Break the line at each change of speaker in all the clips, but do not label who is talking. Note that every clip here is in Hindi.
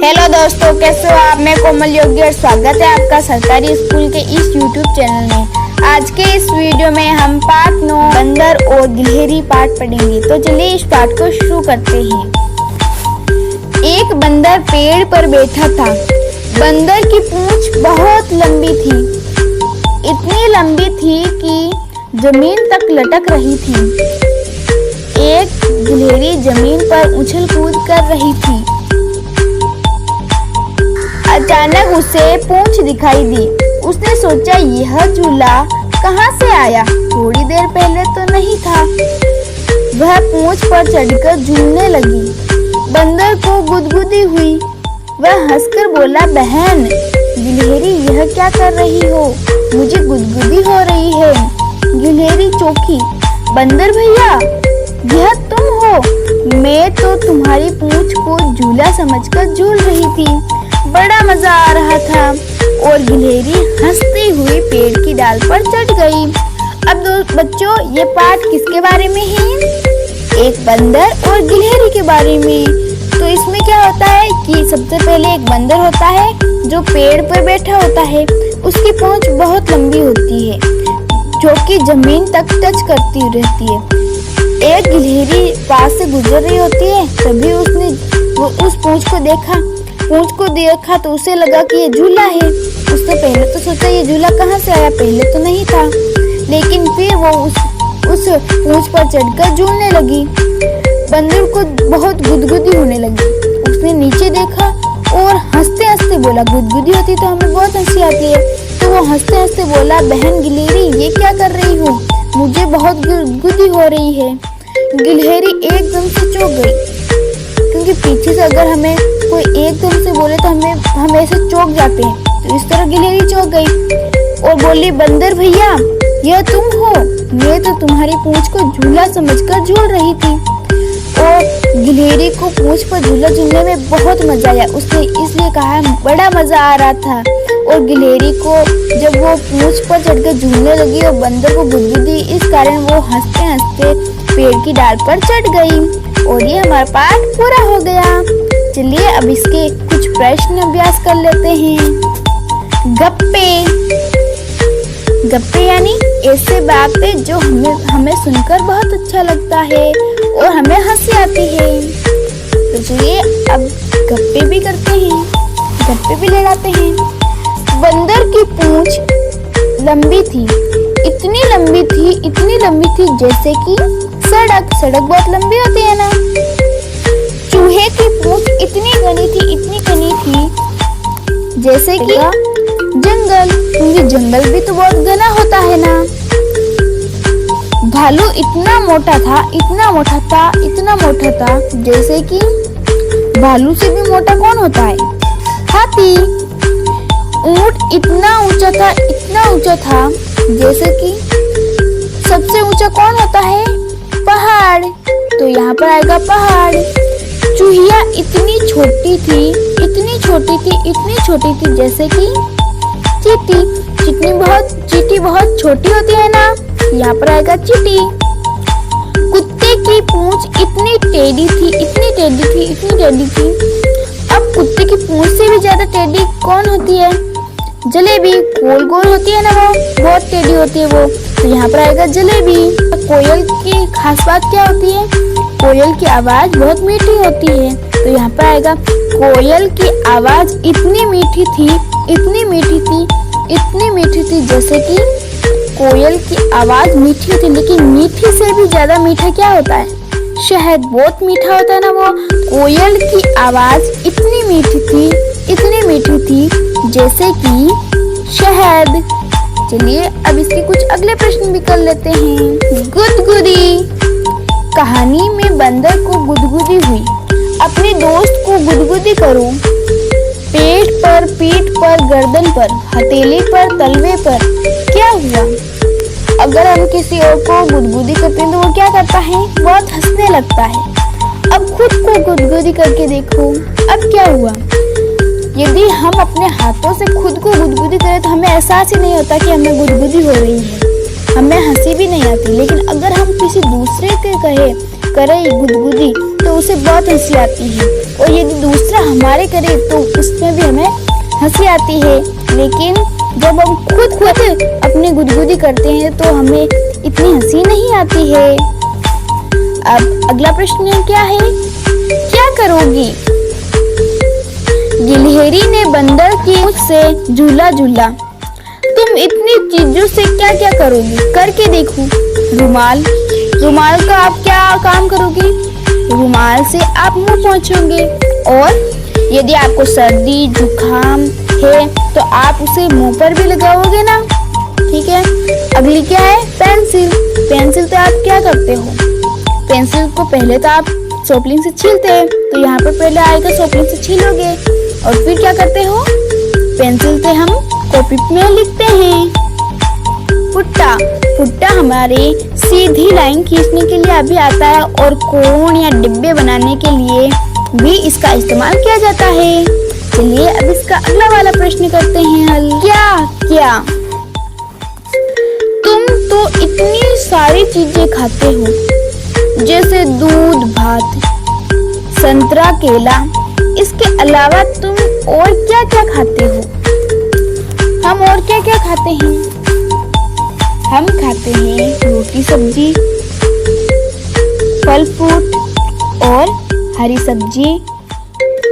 हेलो दोस्तों, कैसे हो आप? मैं कोमल योगी और स्वागत है आपका सरकारी स्कूल के इस यूट्यूब चैनल में। आज के इस वीडियो में हम पाठ 9 बंदर और गिलहरी पाठ पढ़ेंगे। तो चलिए इस पाठ को शुरू करते हैं। एक बंदर पेड़ पर बैठा था। बंदर की पूंछ बहुत लंबी थी, इतनी लंबी थी कि जमीन तक लटक रही थी। एक गिलहरी जमीन पर उछल कूद कर रही थी। अचानक उसे पूंछ दिखाई दी। उसने सोचा, यह झूला कहाँ से आया? थोड़ी देर पहले तो नहीं था। वह पूंछ पर चढ़कर झूलने लगी। बंदर को गुदगुदी हुई। वह हंसकर बोला, बहन गिलहरी, यह क्या कर रही हो? मुझे गुदगुदी हो रही है। गिलहरी चौंकी। बंदर भैया, यह तुम हो? मैं तो तुम्हारी पूंछ को झूला समझकर झूल रही थी। बड़ा मजा आ रहा था। और गिलहरी हंसती हुई पेड़ की डाल पर चढ़ गई। अब बच्चों, ये पाठ किसके बारे में है? एक बंदर और गिलहरी के बारे में। तो इसमें क्या होता है कि सबसे पहले एक बंदर होता है जो पेड़ पर बैठा होता है। उसकी पूंछ बहुत लंबी होती है जो कि जमीन तक टच करती रहती है। एक गिलहरी पास से गुजर रही होती है, तभी उसने उस पूंछ को देखा तो उसे लगा कि ये झूला है। उसने पहले तो सोचा ये झूला कहाँ से आया, पहले तो नहीं था। लेकिन फिर वो उस पूंछ पर चढ़कर झूलने लगी। बंदर को बहुत गुदगुदी होने लगी। उसने नीचे देखा और हंसते हंसते बोला, गुदगुदी होती तो हमें बहुत हंसी आती है। तो वो हंसते हंसते बोला, बहन गिलहरी, ये क्या कर रही हो? मुझे बहुत गुदगुदी हो रही है। गिलहरी एकदम से चौंक गई, क्योंकि पीछे से अगर हमें कोई एकदम से बोले तो हम ऐसे चौंक जाते हैं। तो इस तरह गिलहरी चौंक गई और बोली, बंदर भैया, यह तुम हो? मैं तो तुम्हारी पूंछ को झूला समझकर झूल रही थी। और गिलहरी को पूंछ पर झूला झूलने में बहुत मजा आया। उसने इसलिए कहा, बड़ा मजा आ रहा था। और गिलहरी को जब वो पूंछ पर चढ़कर झूलने लगी और बंदर को गुदगुदी, इस कारण वो हंसते हंसते पेड़ की डाल पर चढ़ गई। और ये हमारा पाठ पूरा हो गया। चलिए अब इसके कुछ प्रश्न अभ्यास कर लेते हैं। गप्पे। गप्पे यानी ऐसे बातें जो हमें सुनकर बहुत अच्छा लगता है और हमें हंसी आती है। तो चलिए अब गप्पे भी करते हैं, गप्पे भी ले लाते हैं। बंदर की पूंछ लंबी थी, इतनी लंबी थी जैसे कि सड़क बहुत लंबी होती है ना। चूहे की पूंछ इतनी घनी थी जैसे कि जंगल, क्योंकि जंगल भी तो बहुत घना होता है ना। भालू इतना मोटा था जैसे कि भालू से भी मोटा कौन होता है? हाथी। ऊंट इतना ऊंचा था जैसे कि सबसे ऊंचा कौन होता है? पहाड़। तो यहाँ पर आएगा पहाड़। चूहिया इतनी छोटी थी जैसे कि चींटी बहुत छोटी होती है ना। यहाँ पर आएगा चींटी। कुत्ते की पूंछ इतनी टेढ़ी थी। अब कुत्ते की पूंछ से भी ज्यादा टेढ़ी कौन होती है? जलेबी। गोल होती है ना, वो बहुत टेढ़ी होती है वो। तो यहाँ पर आएगा जलेबी। कोयल की खास बात क्या होती है? कोयल की आवाज बहुत मीठी होती है। तो यहाँ पर आएगा, कोयल की आवाज इतनी मीठी थी जैसे कि कोयल की आवाज मीठी थी। लेकिन मीठी से भी ज्यादा मीठा क्या होता है? शहद। बहुत मीठा होता है ना वो। कोयल की आवाज इतनी मीठी थी जैसे कि शहद। चलिए अब इसके कुछ अगले प्रश्न भी कर लेते हैं। गुदगुदी। कहानी में बंदर को गुदगुदी हुई। अपने दोस्त को गुदगुदी करो। पेट पर, पीठ पर, गर्दन पर, हथेली पर, तलवे पर। क्या हुआ? अगर हम किसी और को गुदगुदी करते हैं तो वो क्या करता है? बहुत हंसने लगता है। अब खुद को गुदगुदी करके देखो, अब क्या हुआ? यदि हम अपने हाथों से खुद को गुदगुदी करें तो हमें एहसास ही नहीं होता कि हमें गुदगुदी हो रही है, हमें हंसी भी नहीं आती। लेकिन अगर हम किसी दूसरे के करें गुदगुदी तो उसे बहुत हंसी आती है और यदि दूसरा हमारे करे तो उसमें भी हमें हंसी आती है, लेकिन जब हम खुद अपनी गुदगुदी करते हैं तो हमें इतनी हंसी नहीं आती है। अब अगला प्रश्न क्या है, क्या करोगी? गिलहरी ने बंदर की पूंछ से झूला झूला। तुम इतनी चीजों से क्या क्या करोगी? करके देखो। रुमाल का आप क्या काम करोगी? रुमाल से आप मुंह पोंछोगे, और यदि आपको सर्दी जुकाम है तो आप उसे मुंह पर भी लगाओगे ना। ठीक है। अगली क्या है, पेंसिल तो आप क्या करते हो? पेंसिल को पहले तो आप शॉर्पनर से छीलते हैं, तो यहाँ पर पहले आएगा शॉर्पनर से छीलोगे और फिर क्या करते हो, पेंसिल से हम कॉपी में लिखते हैं। फुट्टा हमारे सीधी लाइन खींचने के लिए अभी आता है, और कोण या डिब्बे बनाने के लिए भी इसका इस्तेमाल किया जाता है। चलिए अब इसका अगला वाला प्रश्न करते हैं हल। क्या तुम तो इतनी सारी चीजें खाते हो, जैसे दूध, भात, संतरा, केला। इसके अलावा तुम और क्या क्या खाते हो? हम और क्या क्या खाते हैं? हम खाते हैं रोटी सब्जी, फल फ्रूट और हरी सब्जी।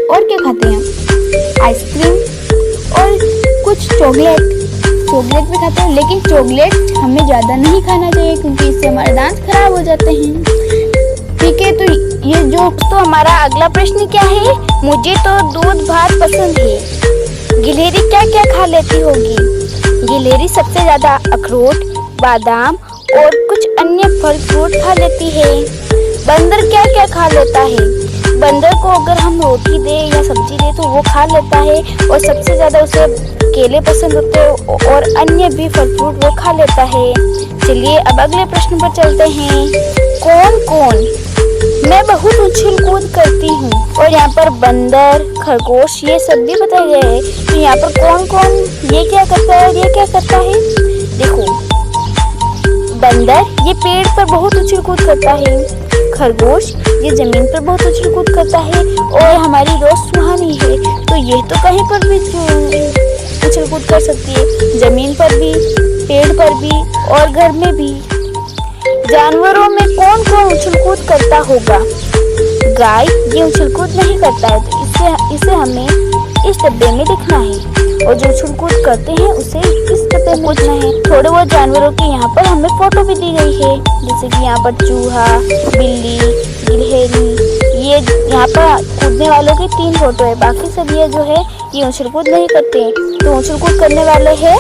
और क्या खाते हैं? आइसक्रीम और कुछ चॉकलेट भी खाते हैं, लेकिन चॉकलेट हमें ज्यादा नहीं खाना चाहिए क्योंकि इससे हमारे दांत खराब हो जाते हैं। ठीक है, तो ये जो तो हमारा अगला प्रश्न क्या है, मुझे तो दूध भात पसंद है। गिलहरी क्या क्या खा लेती होगी? गिलहरी सबसे ज्यादा अखरोट, बादाम और कुछ अन्य फल फ्रूट खा लेती है। बंदर क्या क्या खा लेता है? बंदर को अगर हम रोटी दे या सब्जी दे तो वो खा लेता है, और सबसे ज्यादा उसे केले पसंद होते हैं और अन्य भी फल फ्रूट वो खा लेता है। चलिए अब अगले प्रश्न पर चलते हैं। कौन? मैं बहुत उछल कूद करती हूँ, और यहाँ पर बंदर, खरगोश ये सब भी बताए गए हैं। तो यहाँ पर कौन ये क्या करता है और ये क्या करता है? देखो, बंदर ये पेड़ पर बहुत उछल कूद करता है, खरगोश ये जमीन पर बहुत उछल कूद करता है, और हमारी रोज सुहानी है तो ये तो कहीं पर भी उछल कूद कर सकती है, जमीन पर भी, पेड़ पर भी और घर में भी। जानवरों में कौन उछल कूद करता होगा? गाय ये उछल कूद नहीं करता है, तो इसे हमें इस डब्बे में लिखना है, और जो उछल कूद करते हैं उसे इस डब्बे में लिखना है। थोड़े बहुत जानवरों की यहाँ पर हमें फोटो भी दी गई है, जैसे कि यहाँ पर चूहा, बिल्ली, गिलहरी। ये यहाँ पर कूदने वालों की 3 फोटो है, बाकी सब ये जो है ये उछल कूद नहीं करते। तो उछल कूद करने वाले हैं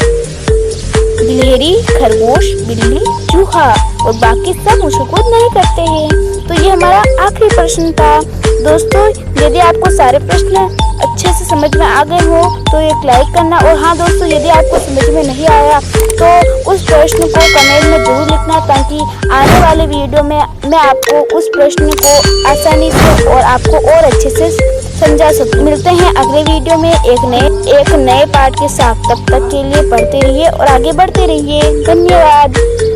गिलहरी, खरगोश, बिल्ली, चूहा, और बाकी सब उछल कूद नहीं करते हैं। तो ये हमारा आखिरी प्रश्न था। दोस्तों, यदि आपको सारे प्रश्न अच्छे से समझ में आ गए हो तो एक लाइक करना, और हाँ दोस्तों, यदि आपको समझ में नहीं आया तो उस प्रश्न को कमेंट में जरूर लिखना, ताकि आने वाले वीडियो में मैं आपको उस प्रश्न को आसानी से और आपको और अच्छे से समझा सकूं। मिलते हैं अगले वीडियो में एक नए पार्ट के साथ। तब तक के लिए पढ़ते रहिए और आगे बढ़ते रहिए। धन्यवाद।